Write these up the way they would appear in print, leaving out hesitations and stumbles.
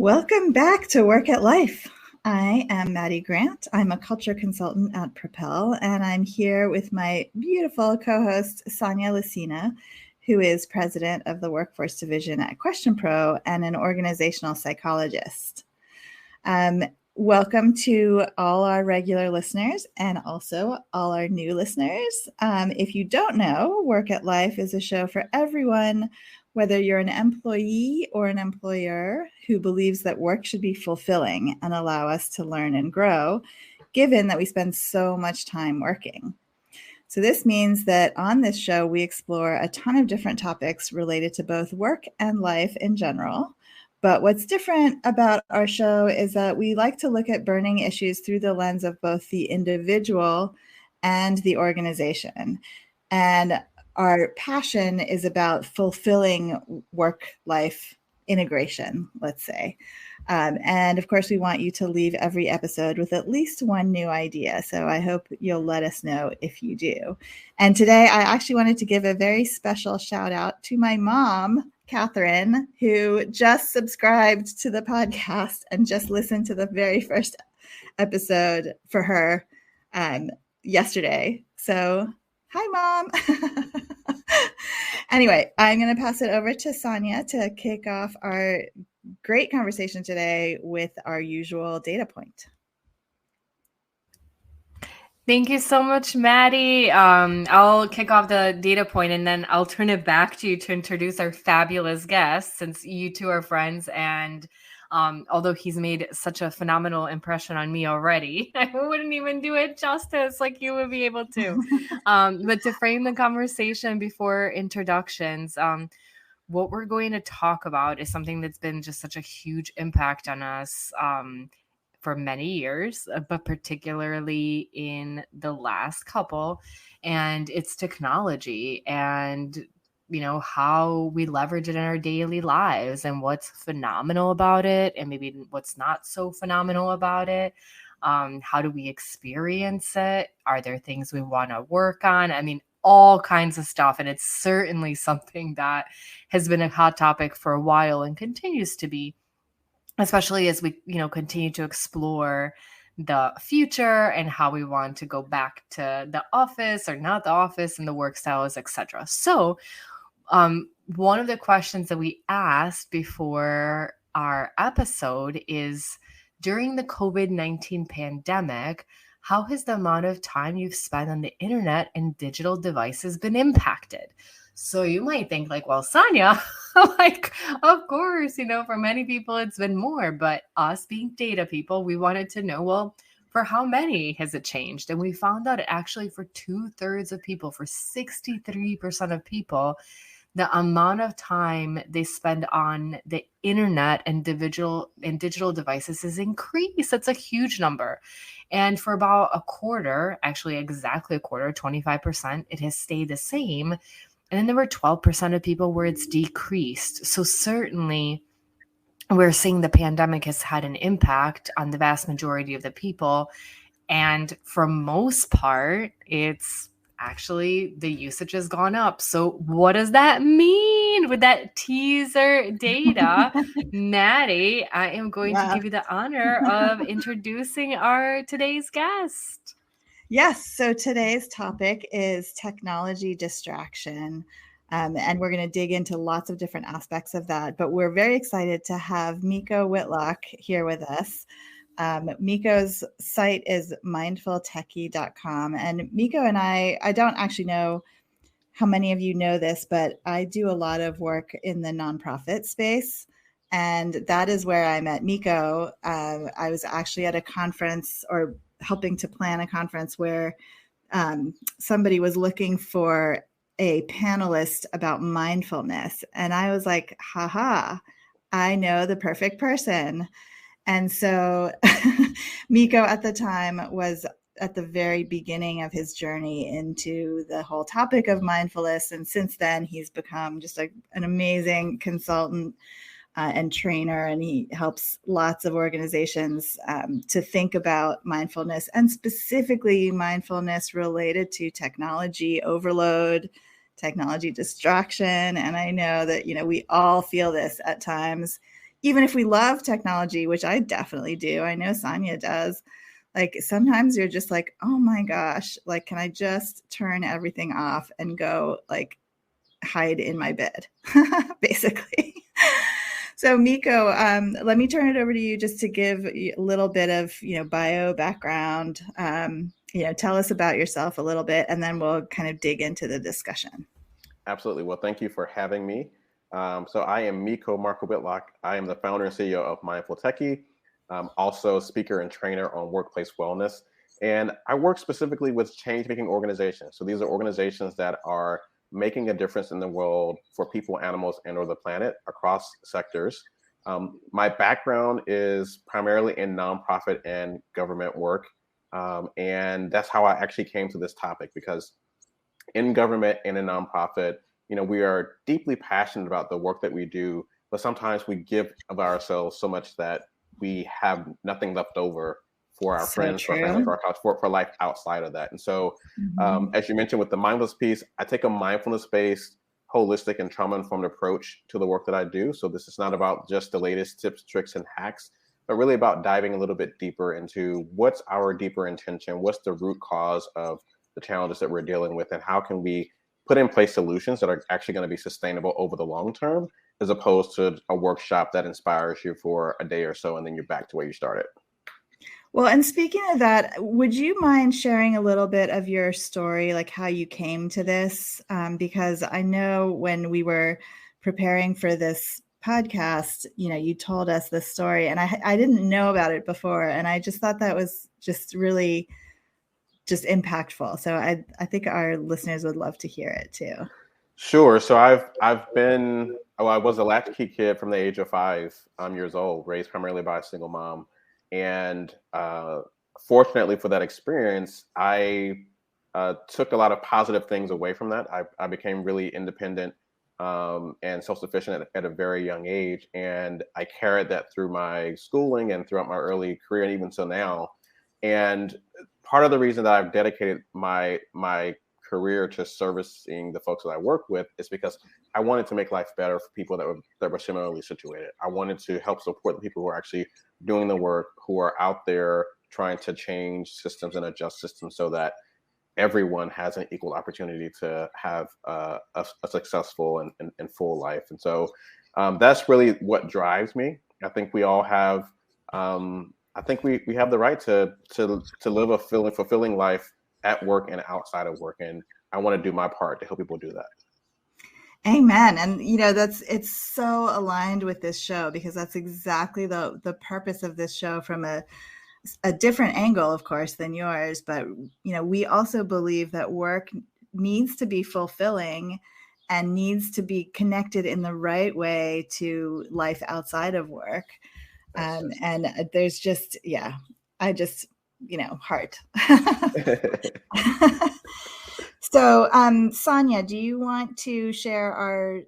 Welcome back to Work at Life. I am Maddie Grant. I'm a culture consultant at Propel, and I'm here with my beautiful co-host, Sonia Lucina, who is president of the Workforce Division at Question Pro and an organizational psychologist. Welcome to all our regular listeners and also all our new listeners. If you don't know, Work at Life is a show for everyone, whether you're an employee or an employer who believes that work should be fulfilling and allow us to learn and grow, given that we spend so much time working. So this means that on this show, we explore a ton of different topics related to both work and life in general. But what's different about our show is that we like to look at burning issues through the lens of both the individual and the organization. And our passion is about fulfilling work-life integration, let's say. And of course, we want you to leave every episode with at least one new idea. So I hope you'll let us know if you do. And today, I actually wanted to give a very special shout out to my mom, Catherine, who just subscribed to the podcast and just listened to the very first episode for her yesterday. So hi, Mom. Anyway, I'm going to pass it over to Sonia to kick off our great conversation today with our usual data point. Thank you so much, Maddie. I'll kick off the data point and then I'll turn it back to you to introduce our fabulous guest, since you two are friends. And although he's made such a phenomenal impression on me already, I wouldn't even do it justice like you would be able to. But to frame the conversation before introductions, what we're going to talk about is something that's been just such a huge impact on us for many years, but particularly in the last couple, and it's technology and how we leverage it in our daily lives and what's phenomenal about it and maybe what's not so phenomenal about it. How do we experience it? Are there things we want to work on? I mean, all kinds of stuff. And it's certainly something that has been a hot topic for a while and continues to be, especially as we, continue to explore the future and how we want to go back to the office or not the office and the work styles, etc. So one of the questions that we asked before our episode is, during the COVID-19 pandemic, how has the amount of time you've spent on the internet and digital devices been impacted? So you might think like, well, Sonia, like, of course, for many people, it's been more, but us being data people, we wanted to know, well, for how many has it changed? And we found out actually for 2/3 of people, for 63% of people, the amount of time they spend on the internet and digital devices has increased. That's a huge number. And for about a quarter, actually exactly a quarter, 25%, it has stayed the same. And then there were 12% of people where it's decreased. So certainly we're seeing the pandemic has had an impact on the vast majority of the people. And for most part, it's actually the usage has gone up. So what does that mean with that teaser data? Maddie, I am going to give you the honor of introducing our today's guest. Yes. So today's topic is technology distraction. And we're going to dig into lots of different aspects of that. But we're very excited to have Miko Whitlock here with us. Miko's site is mindfultechie.com. And Miko and I don't actually know how many of you know this, but I do a lot of work in the nonprofit space. And that is where I met Miko. I was actually at a conference or helping to plan a conference where somebody was looking for a panelist about mindfulness. And I was like, haha, I know the perfect person. And so Miko at the time was at the very beginning of his journey into the whole topic of mindfulness. And since then, he's become just an amazing consultant and trainer, and he helps lots of organizations to think about mindfulness, and specifically mindfulness related to technology overload, technology distraction. And I know that, we all feel this at times. even if we love technology, which I definitely do, I know Sonia does, like sometimes you're just like, oh my gosh, like, can I just turn everything off and go like hide in my bed, basically. So Miko, let me turn it over to you just to give a little bit of, bio background. Tell us about yourself a little bit, and then we'll kind of dig into the discussion. Absolutely. Well, thank you for having me. So I am Miko Marco Whitlock. I am the founder and CEO of Mindful Techie, also speaker and trainer on workplace wellness. And I work specifically with change-making organizations. So these are organizations that are making a difference in the world for people, animals, and or the planet across sectors. My background is primarily in nonprofit and government work. And that's how I actually came to this topic, because in government and in nonprofit, we are deeply passionate about the work that we do, but sometimes we give of ourselves so much that we have nothing left over for our friends, for our family, for our for life outside of that. And so, as you mentioned with the mindfulness piece, I take a mindfulness-based, holistic, and trauma-informed approach to the work that I do. So this is not about just the latest tips, tricks, and hacks, but really about diving a little bit deeper into what's our deeper intention, what's the root cause of the challenges that we're dealing with, and how can we put in place solutions that are actually going to be sustainable over the long term, as opposed to a workshop that inspires you for a day or so and then you're back to where you started. Well, and speaking of that, would you mind sharing a little bit of your story, like how you came to this? Because I know when we were preparing for this podcast, you told us this story, and I didn't know about it before, and I just thought that was just really just impactful. So I think our listeners would love to hear it too. Sure. So I was a latchkey kid from the age of 5 years old, raised primarily by a single mom. And fortunately for that experience, I took a lot of positive things away from that. I became really independent and self-sufficient at a very young age. And I carried that through my schooling and throughout my early career, and even so now. And part of the reason that I've dedicated my career to servicing the folks that I work with is because I wanted to make life better for people that were similarly situated. I wanted to help support the people who are actually doing the work, who are out there trying to change systems and adjust systems so that everyone has an equal opportunity to have a successful and full life. And so that's really what drives me. I think we all have I think we have the right to live a fulfilling life at work and outside of work. And I want to do my part to help people do that. Amen. And it's so aligned with this show, because that's exactly the purpose of this show, from a different angle, of course, than yours. But, we also believe that work needs to be fulfilling and needs to be connected in the right way to life outside of work. And there's just, heart. So, Sonia, do you want to share our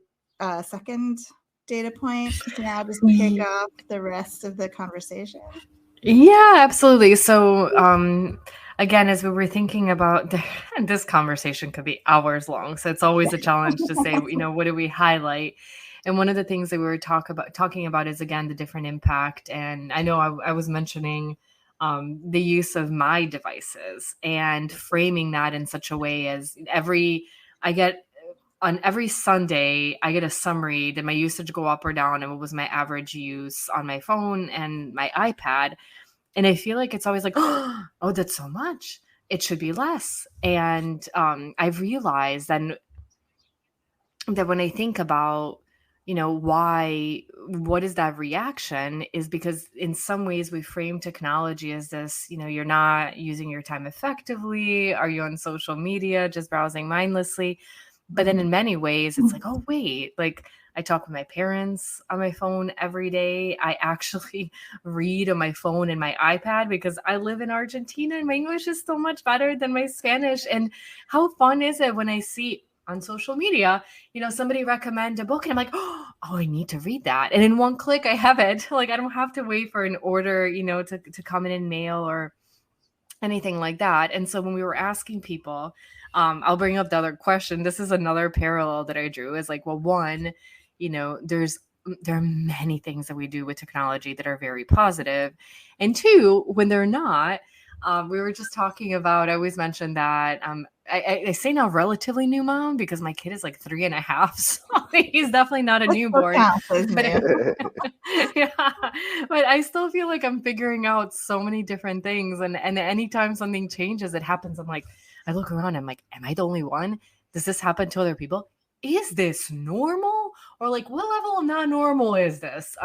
second data point now, just to kick off the rest of the conversation? Yeah, absolutely. So, again, as we were thinking about this conversation could be hours long. So it's always a challenge to say, what do we highlight? And one of the things that we were talking about is, again, the different impact. And I know I was mentioning the use of my devices and framing that in such a way as on every Sunday, I get a summary. Did my usage go up or down? And what was my average use on my phone and my iPad? And I feel like it's always like, oh, that's so much. It should be less. And I've realized that when I think about, what is that reaction, is because in some ways we frame technology as this, you're not using your time effectively. Are you on social media just browsing mindlessly? But then in many ways, it's like, oh, wait, like I talk with my parents on my phone every day. I actually read on my phone and my iPad because I live in Argentina and my English is so much better than my Spanish. And how fun is it when I see on social media, somebody recommend a book and I'm like, oh, I need to read that. And in one click, I have it. Like, I don't have to wait for an order, to come in mail or anything like that. And so when we were asking people, I'll bring up the other question. This is another parallel that I drew, is like, well, one, there's there are many things that we do with technology that are very positive. And two, when they're not, we were just talking about, I always mention that I say now relatively new mom because my kid is like 3.5. So he's definitely not a newborn. But yeah, but I still feel like I'm figuring out so many different things. And anytime something changes, it happens. I'm like, I look around, I'm like, am I the only one? Does this happen to other people? Is this normal? Or like, what level of not normal is this?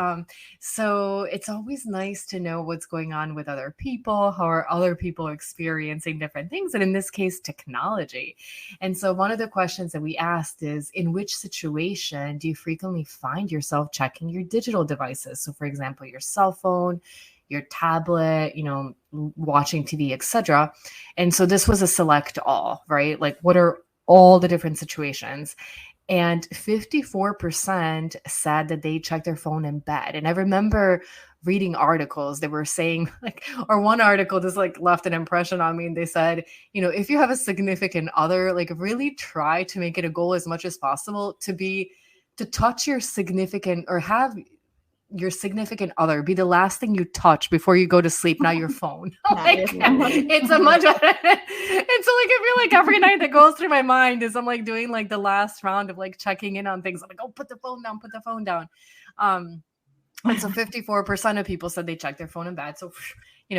So it's always nice to know what's going on with other people, how are other people experiencing different things, and in this case, technology. And so one of the questions that we asked is, in which situation do you frequently find yourself checking your digital devices? So for example, your cell phone, your tablet, watching TV, etc. And so this was a select all, right? Like, what are all the different situations? And 54% said that they check their phone in bed. And I remember reading articles that were saying or one article just left an impression on me. And they said, if you have a significant other, really try to make it a goal as much as possible to touch your significant or have your significant other be the last thing you touch before you go to sleep, not your phone. It's a much better. And so I feel like every night that goes through my mind is I'm doing the last round of checking in on things. I'm like, oh, put the phone down. And so 54% of people said they check their phone in bed. So,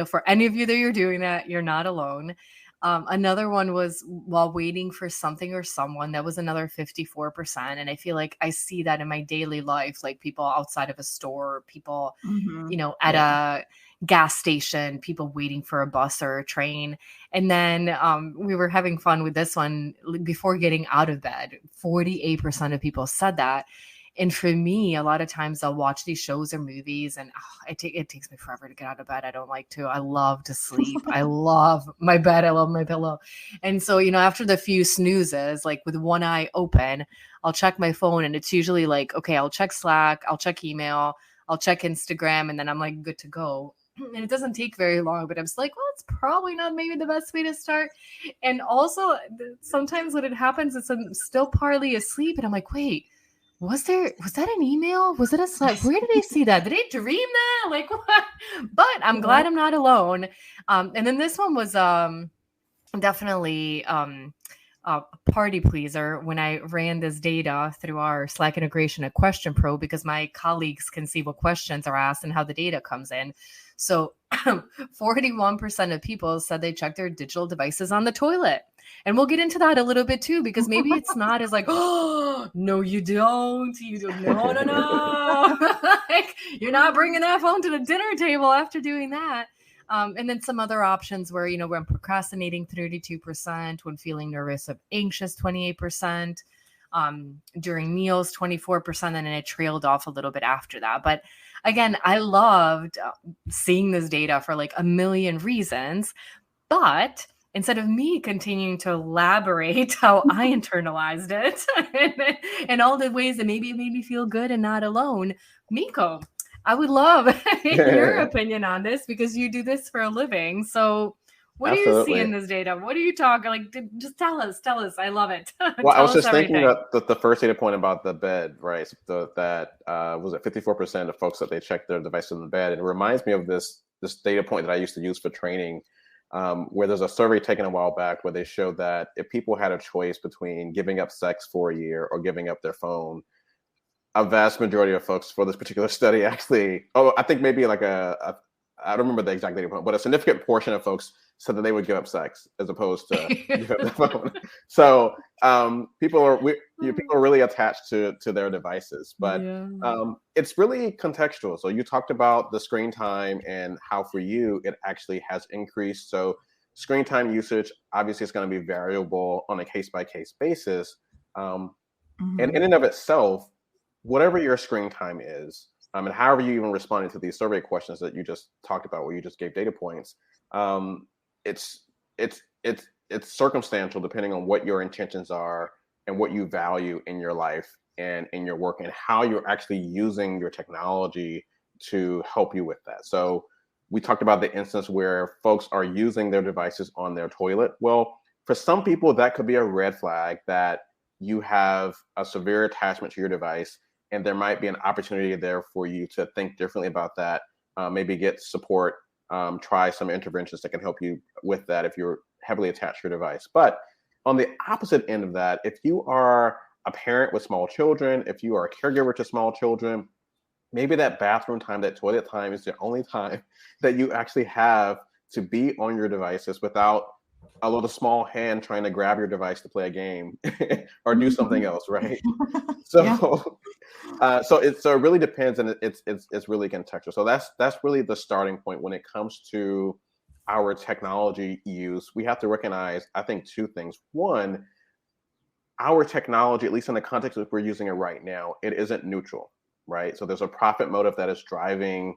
for any of you that you're doing that, you're not alone. Another one was while waiting for something or someone. That was another 54%. And I feel like I see that in my daily life, like people outside of a store, people, at a gas station, people waiting for a bus or a train. And then we were having fun with this one before getting out of bed. 48% of people said that. And for me, a lot of times I'll watch these shows or movies and it takes me forever to get out of bed. I don't like to. I love to sleep. I love my bed. I love my pillow. And so, after the few snoozes, with one eye open, I'll check my phone and it's usually okay, I'll check Slack, I'll check email, I'll check Instagram, and then I'm good to go. And it doesn't take very long, but I'm just well, it's probably not maybe the best way to start. And also sometimes when it happens, I'm still partly asleep and I'm like, wait, was that an email? Was it a Slack? Where did I see that? Did I dream that? What? But I'm glad I'm not alone. And then this one was definitely a party pleaser when I ran this data through our Slack integration at Question Pro, because my colleagues can see what questions are asked and how the data comes in. So 41% of people said they check their digital devices on the toilet. And we'll get into that a little bit too, because maybe it's not as oh, no, you don't. You don't. No. You're not bringing that phone to the dinner table after doing that. And then some other options where, when procrastinating, 32%, when feeling nervous or anxious, 28%, during meals, 24%, and then it trailed off a little bit after that. But again, I loved seeing this data for a million reasons, but instead of me continuing to elaborate how I internalized it and all the ways that maybe it made me feel good and not alone, Miko, I would love your opinion on this because you do this for a living. So what do you see in this data? What are you talking just tell us. I love it. Well, I was just thinking that the first data point about the bed, right? That was it 54% of folks that they check their devices in the bed. And it reminds me of this data point that I used to use for training, where there's a survey taken a while back where they showed that if people had a choice between giving up sex for a year or giving up their phone, a vast majority of folks for this particular study actually, I think maybe I don't remember the exact data point, but a significant portion of folks said that they would give up sex as opposed to give up their phone. So people are really attached to their devices, but it's really contextual. So you talked about the screen time and how for you it actually has increased. So screen time usage obviously is going to be variable on a case-by-case basis, and in and of itself, whatever your screen time is, and however you even responded to these survey questions that you just talked about, where you just gave data points, it's circumstantial depending on what your intentions are and what you value in your life and in your work and how you're actually using your technology to help you with that. So we talked about the instance where folks are using their devices on their toilet. Well, for some people, that could be a red flag that you have a severe attachment to your device and there might be an opportunity there for you to think differently about that, maybe get support, try some interventions that can help you with that if you're heavily attached to your device. But on the opposite end of that, if you are a parent with small children, if you are a caregiver to small children, maybe that bathroom time, that toilet time is the only time that you actually have to be on your devices without a little small hand trying to grab your device to play a game or do something else, right? So, Yeah. so it really depends, and it's really contextual. So that's really the starting point when it comes to our technology use. We have to recognize, I think, two things. One, our technology, at least in the context that we're using it right now, it isn't neutral, right? So there's a profit motive that is driving,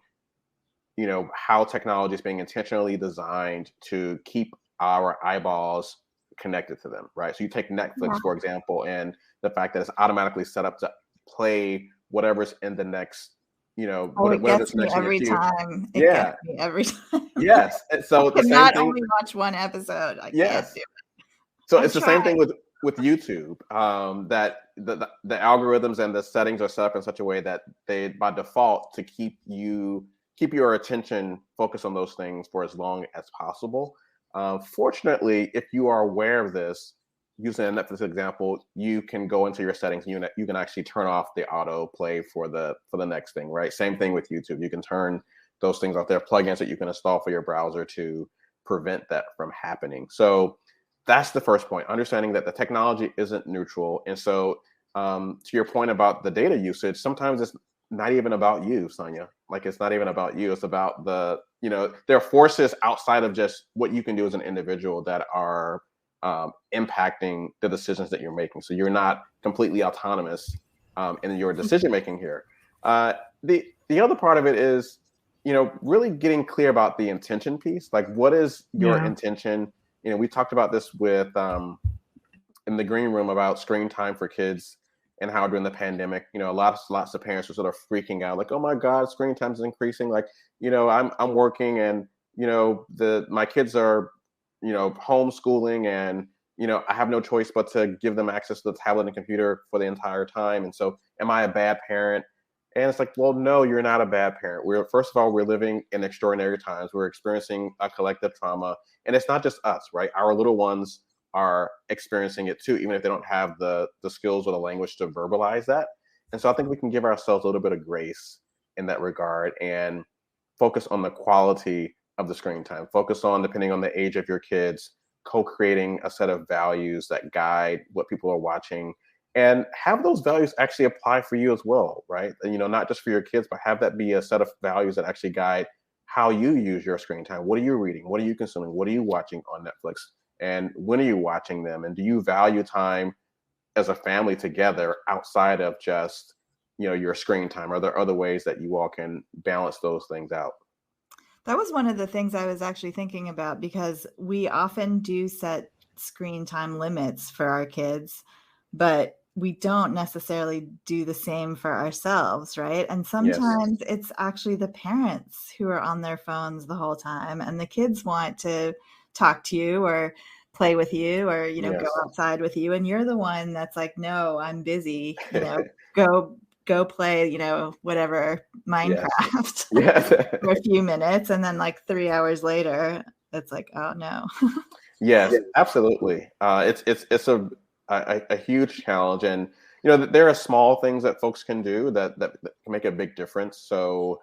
how technology is being intentionally designed to keep our eyeballs connected to them, right? So you take Netflix, for example, and the fact that it's automatically set up to play whatever's in the next, it gets me every time. It gets me every time. Yes. And so I cannot only watch one episode. I can't do it. So it's the same thing with YouTube, that the algorithms and the settings are set up in such a way that they, by default, to keep your attention focused on those things for as long as possible. Fortunately, if you are aware of this, using a Netflix example, you can go into your settings and you can actually turn off the auto play for the next thing, right? Same thing with YouTube. You can turn those things off. There are plugins that you can install for your browser to prevent that from happening. So that's the first point, understanding that the technology isn't neutral. And so to your point about the data usage, sometimes it's not even about you, Sonia. Like, it's not even about you. It's about there are forces outside of just what you can do as an individual that are impacting the decisions that you're making. So you're not completely autonomous in your decision making here. The other part of it is, really getting clear about the intention piece. Like, what is your intention? We talked about this with in the green room about screen time for kids and how during the pandemic, lots of parents were sort of freaking out, like, oh my God, screen time is increasing. Like, I'm working and, my kids are, homeschooling and, I have no choice but to give them access to the tablet and computer for the entire time. And so am I a bad parent? And it's like, well, no, you're not a bad parent. First of all, we're living in extraordinary times. We're experiencing a collective trauma. And it's not just us, right? Our little ones are experiencing it too, even if they don't have the skills or the language to verbalize that. And so I think we can give ourselves a little bit of grace in that regard and focus on the quality of the screen time. Focus on, depending on the age of your kids, co-creating a set of values that guide what people are watching, and have those values actually apply for you as well, right? Not just for your kids, but have that be a set of values that actually guide how you use your screen time. What are you reading? What are you consuming? What are you watching on Netflix? And when are you watching them? And do you value time as a family together outside of just, your screen time? Are there other ways that you all can balance those things out? That was one of the things I was actually thinking about, because we often do set screen time limits for our kids, but we don't necessarily do the same for ourselves, right? And sometimes it's actually the parents who are on their phones the whole time, and the kids want to talk to you or play with you or, go outside with you. And you're the one that's like, no, I'm busy, go play, whatever, Minecraft for a few minutes. And then like 3 hours later, it's like, oh no. Yes, absolutely. It's a huge challenge. And, there are small things that folks can do that can make a big difference. So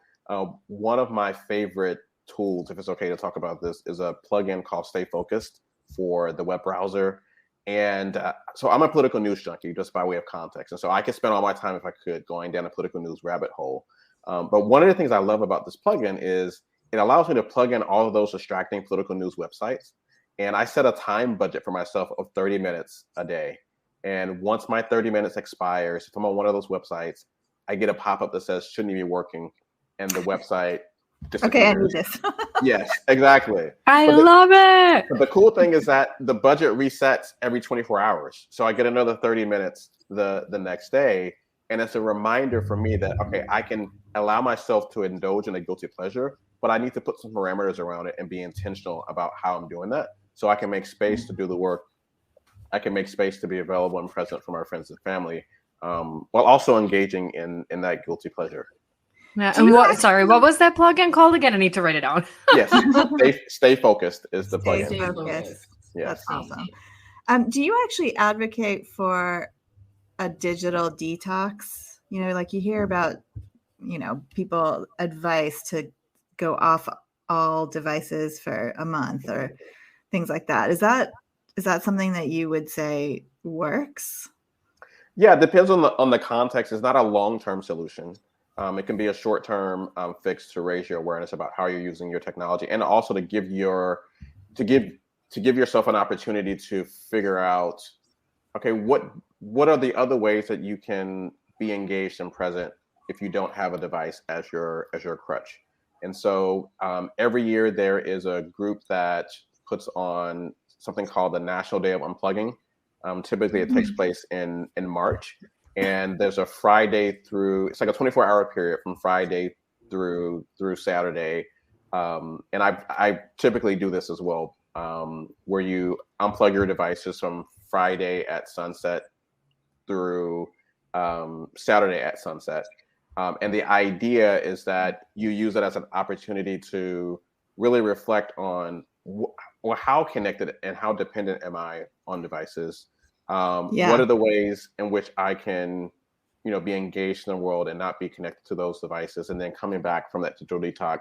one of my favorite tools, if it's okay to talk about this, is a plugin called Stay Focused for the web browser. And so I'm a political news junkie, just by way of context. And so I could spend all my time, if I could, going down a political news rabbit hole. But one of the things I love about this plugin is it allows me to plug in all of those distracting political news websites. And I set a time budget for myself of 30 minutes a day. And once my 30 minutes expires, if I'm on one of those websites, I get a pop-up that says, shouldn't you be working? And the website disappears. Okay, I need this. Yes, exactly. I love it. The cool thing is that the budget resets every 24 hours. So I get another 30 minutes the next day. And it's a reminder for me that, okay, I can allow myself to indulge in a guilty pleasure, but I need to put some parameters around it and be intentional about how I'm doing that. So I can make space to do the work. I can make space to be available and present for my friends and family. while also engaging in that guilty pleasure. Yeah. And what was that plugin called again? I need to write it down. Yes, stay focused is the plugin. Stay focused. Yes. That's awesome. Do you actually advocate for a digital detox? You know, like you hear about, people advice to go off all devices for a month or things like that. Is that something that you would say works? Yeah, it depends on the context. It's not a long-term solution. It can be a short-term fix to raise your awareness about how you're using your technology, and also to give yourself an opportunity to figure out, okay, what are the other ways that you can be engaged and present if you don't have a device as your crutch. And so every year there is a group that puts on something called the National Day of Unplugging. Typically it takes place in March, and there's a Friday through, it's like a 24-hour period from Friday through Saturday. And I typically do this as well, where you unplug your devices from Friday at sunset through Saturday at sunset. And the idea is that you use it as an opportunity to really reflect on how connected and how dependent am I on devices? What are the ways in which I can, be engaged in the world and not be connected to those devices? And then coming back from that digital detox,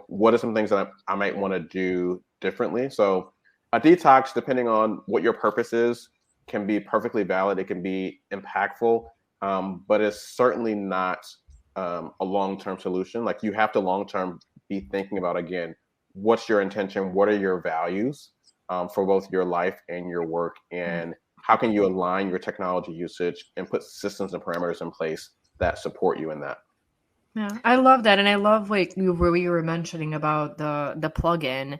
what are some things that I might want to do differently? So a detox, depending on what your purpose is, can be perfectly valid. It can be impactful, but it's certainly not a long-term solution. Like, you have to long-term be thinking about, again, what's your intention? What are your values for both your life and your work? And how can you align your technology usage and put systems and parameters in place that support you in that? Yeah, I love that. And I love what you were mentioning about the plugin,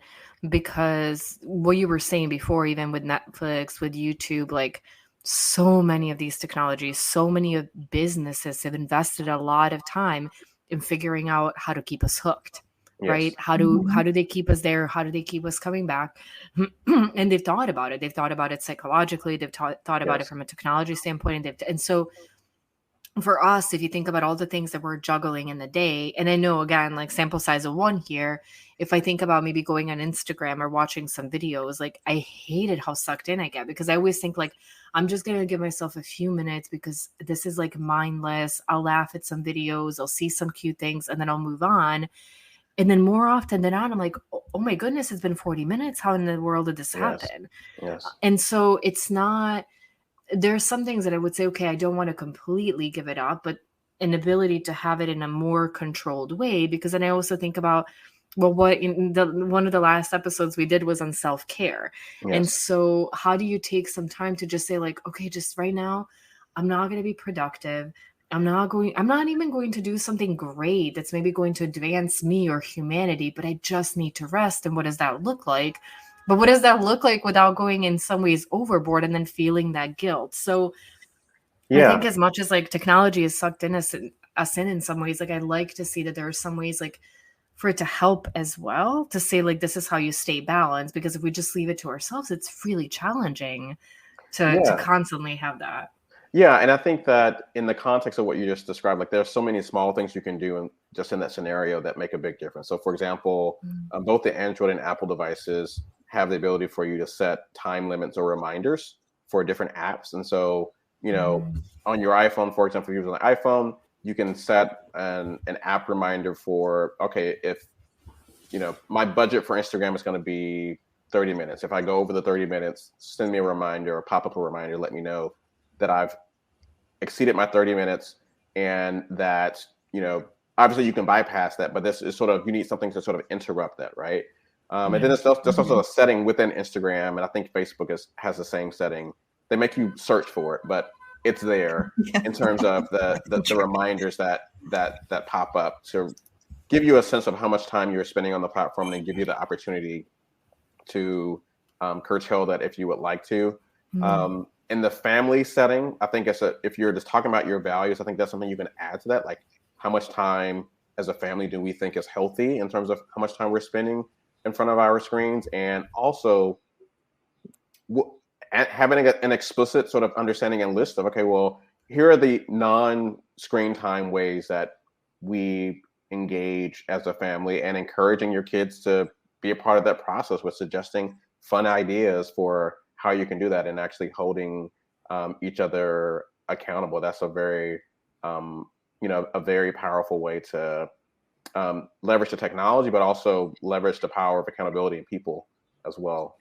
because what you were saying before, even with Netflix, with YouTube, like so many of these technologies, so many of businesses have invested a lot of time in figuring out how to keep us hooked. Yes. Right? How do they keep us there? How do they keep us coming back? And they've thought about it. They've thought about it psychologically. They've thought about it from a technology standpoint. And so for us, if you think about all the things that we're juggling in the day, and I know, again, like sample size of one here, if I think about maybe going on Instagram or watching some videos, like I hated how sucked in I get, because I always think like, I'm just going to give myself a few minutes because this is like mindless. I'll laugh at some videos. I'll see some cute things and then I'll move on. And then more often than not, I'm like, oh my goodness, it's been 40 minutes. How in the world did this happen? Yes. And so it's not, there's some things that I would say, okay, I don't want to completely give it up, but an ability to have it in a more controlled way. Because then I also think about, well, one of the last episodes we did was on self-care. Yes. And so how do you take some time to just say like, okay, just right now, I'm not going to be productive. I'm not even going to do something great that's maybe going to advance me or humanity, but I just need to rest. And what does that look like? But what does that look like without going in some ways overboard and then feeling that guilt? So I think as much as like technology is sucked in us in some ways, like I like to see that there are some ways like for it to help as well, to say like, this is how you stay balanced, because if we just leave it to ourselves, it's really challenging to constantly have that. Yeah, and I think that in the context of what you just described, like there's so many small things you can do just in that scenario that make a big difference. So for example, both the Android and Apple devices have the ability for you to set time limits or reminders for different apps. And so, on your iPhone, for example, if you're using an iPhone, you can set an app reminder for, okay, if, my budget for Instagram is going to be 30 minutes. If I go over the 30 minutes, send me a reminder or pop up a reminder, let me know that I've exceeded my 30 minutes, and that, obviously you can bypass that, but this is sort of, you need something to sort of interrupt that, right? And then there's also a setting within Instagram, and I think Facebook has the same setting. They make you search for it, but it's there in terms of the reminders that pop up to give you a sense of how much time you're spending on the platform, and give you the opportunity to curtail that if you would like to. In the family setting, I think if you're just talking about your values, I think that's something you can add to that. Like, how much time as a family do we think is healthy in terms of how much time we're spending in front of our screens? And also having an explicit sort of understanding and list of, okay, well, here are the non-screen time ways that we engage as a family, and encouraging your kids to be a part of that process with suggesting fun ideas for how you can do that, and actually holding each other accountable. That's a very, a very powerful way to leverage the technology, but also leverage the power of accountability in people as well.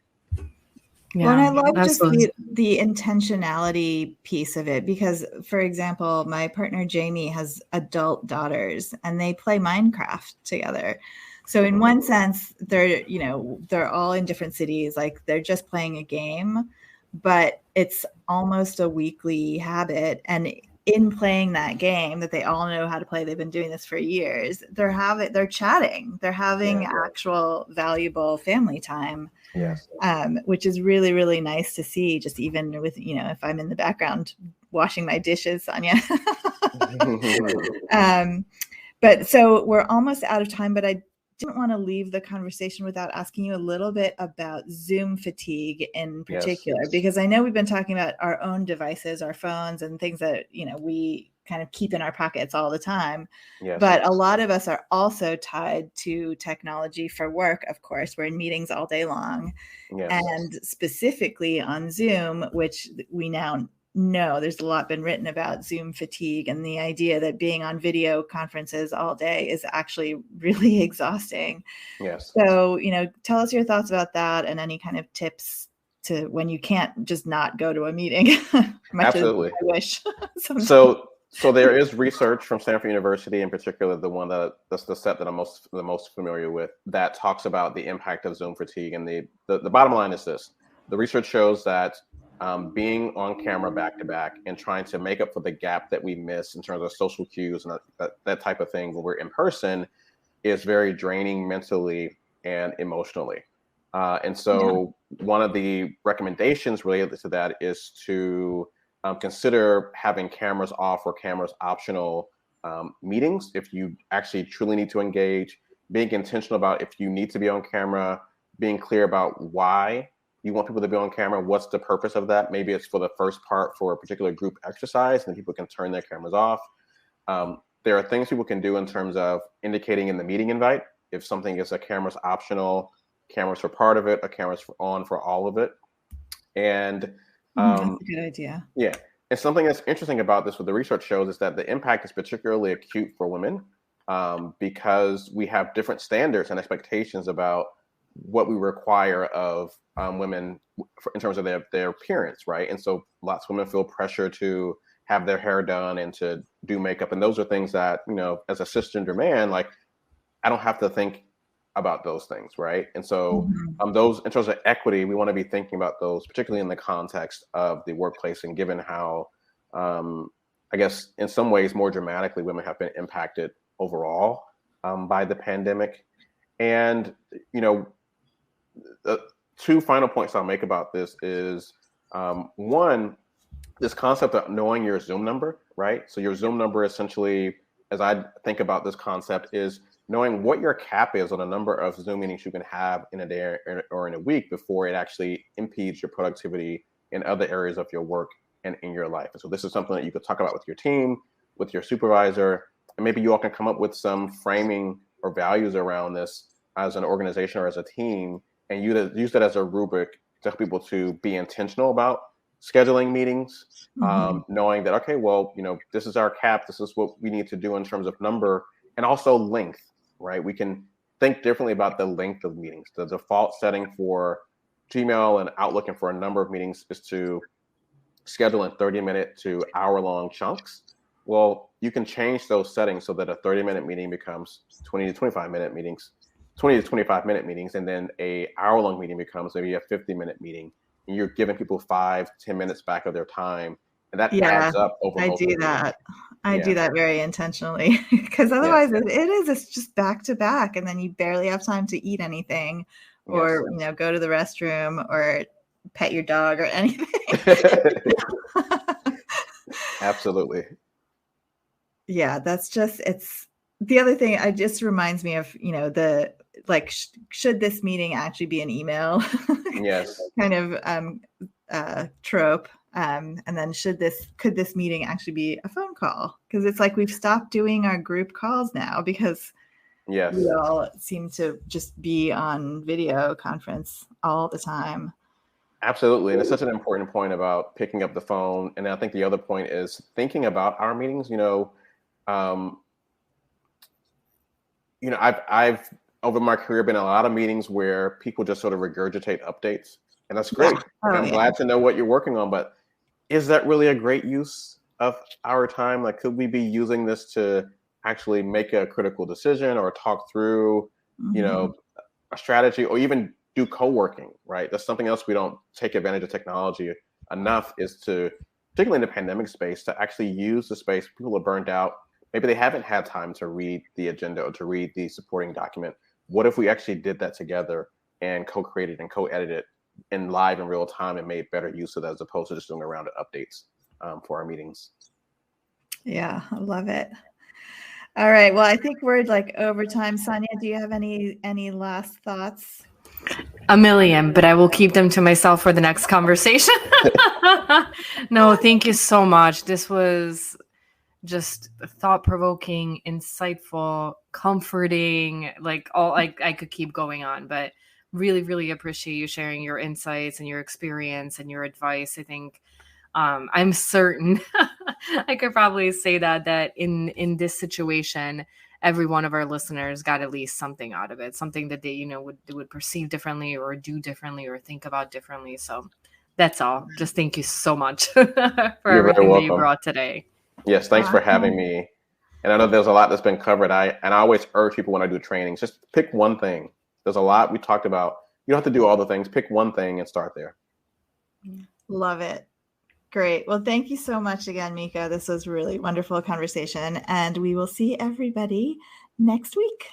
Yeah, well, and I love absolutely. Just the intentionality piece of it, because, for example, my partner Jamie has adult daughters and they play Minecraft together. So in one sense, they're all in different cities, like they're just playing a game, but it's almost a weekly habit. And in playing that game that they all know how to play, they've been doing this for years, they're chatting, they're having actual valuable family time. Yes. Which is really, really nice to see, just even with, if I'm in the background washing my dishes, Sonia. But so we're almost out of time, but I didn't want to leave the conversation without asking you a little bit about Zoom fatigue in particular, because I know we've been talking about our own devices, our phones, and things that, we kind of keep in our pockets all the time. Yes. But a lot of us are also tied to technology for work. Of course, we're in meetings all day long. Yes. And specifically on Zoom, which we now know there's a lot been written about Zoom fatigue, and the idea that being on video conferences all day is actually really exhausting. Yes. So, tell us your thoughts about that, and any kind of tips to when you can't just not go to a meeting. Absolutely. I wish. So there is research from Stanford University, in particular, that's the set that I'm the most familiar with, that talks about the impact of Zoom fatigue. And the bottom line is this: the research shows that being on camera back to back and trying to make up for the gap that we miss in terms of social cues and that type of thing when we're in person is very draining mentally and emotionally. And so one of the recommendations related to that is to consider having cameras off or cameras optional meetings if you actually truly need to engage, being intentional about if you need to be on camera, being clear about why you want people to be on camera, what's the purpose of that. Maybe it's for the first part for a particular group exercise, and people can turn their cameras off. There are things people can do in terms of indicating in the meeting invite if something is a camera's optional, cameras for part of it, a camera's on for all of it. And that's a good idea. Yeah. And something that's interesting about this, what the research shows, is that the impact is particularly acute for women because we have different standards and expectations about what we require of women in terms of their appearance, right? And so lots of women feel pressure to have their hair done and to do makeup. And those are things that, as a cisgender man, like, I don't have to think about those things, right? And so those, in terms of equity, we want to be thinking about those, particularly in the context of the workplace, and given how, I guess, in some ways more dramatically, women have been impacted overall by the pandemic. And, the two final points I'll make about this is, one, this concept of knowing your Zoom number, right? So your Zoom number, essentially, as I think about this concept, is knowing what your cap is on a number of Zoom meetings you can have in a day or in a week before it actually impedes your productivity in other areas of your work and in your life. And so this is something that you could talk about with your team, with your supervisor, and maybe you all can come up with some framing or values around this as an organization or as a team, and use that as a rubric to help people to be intentional about scheduling meetings, knowing that, okay, well, this is our cap, this is what we need to do in terms of number, and also length. Right? We can think differently about the length of meetings. The default setting for Gmail and Outlook and for a number of meetings is to schedule in 30-minute to hour-long chunks. Well, you can change those settings so that a 30-minute meeting becomes 20 to 25-minute meetings, 20 to 25-minute meetings, and then a hour-long meeting becomes maybe a 50-minute meeting. And you're giving people 5-10 minutes back of their time. And that adds up over I do that. I do that very intentionally, because otherwise it's just back to back, and then you barely have time to eat anything or go to the restroom or pet your dog or anything. Absolutely. Yeah, that's just, it's the other thing. It just reminds me of, should this meeting actually be an email? Yes. kind of trope. And then could this meeting actually be a phone call? Because it's like we've stopped doing our group calls now because Yes. we all seem to just be on video conference all the time. Absolutely. And it's such an important point about picking up the phone. And I think the other point is thinking about our meetings. I've over my career been in a lot of meetings where people just sort of regurgitate updates. And that's great. Yeah. I'm glad to know what you're working on, but is that really a great use of our time? Like, could we be using this to actually make a critical decision or talk through, a strategy, or even do co-working, right? That's something else we don't take advantage of technology enough, is to, particularly in the pandemic space, to actually use the space. People are burned out. Maybe they haven't had time to read the agenda or to read the supporting document. What if we actually did that together and co-created and co-edited in live in real time and made better use of that, as opposed to just doing rounded updates for our meetings? Yeah, I love it. All right. Well, I think we're like over time. Sonia, do you have any last thoughts? A million, but I will keep them to myself for the next conversation. No, thank you so much. This was just thought-provoking, insightful, comforting, like all I could keep going on, but really, really appreciate you sharing your insights and your experience and your advice. I think I'm certain I could probably say that in this situation, every one of our listeners got at least something out of it, something that they, would perceive differently or do differently or think about differently. So that's all. Just thank you so much for everything that you brought today. Yes, thanks for having me. And I know there's a lot that's been covered. I always urge people when I do trainings, just pick one thing. There's a lot we talked about. You don't have to do all the things. Pick one thing and start there. Love it. Great. Well, thank you so much again, Miko. This was really wonderful conversation, and we will see everybody next week.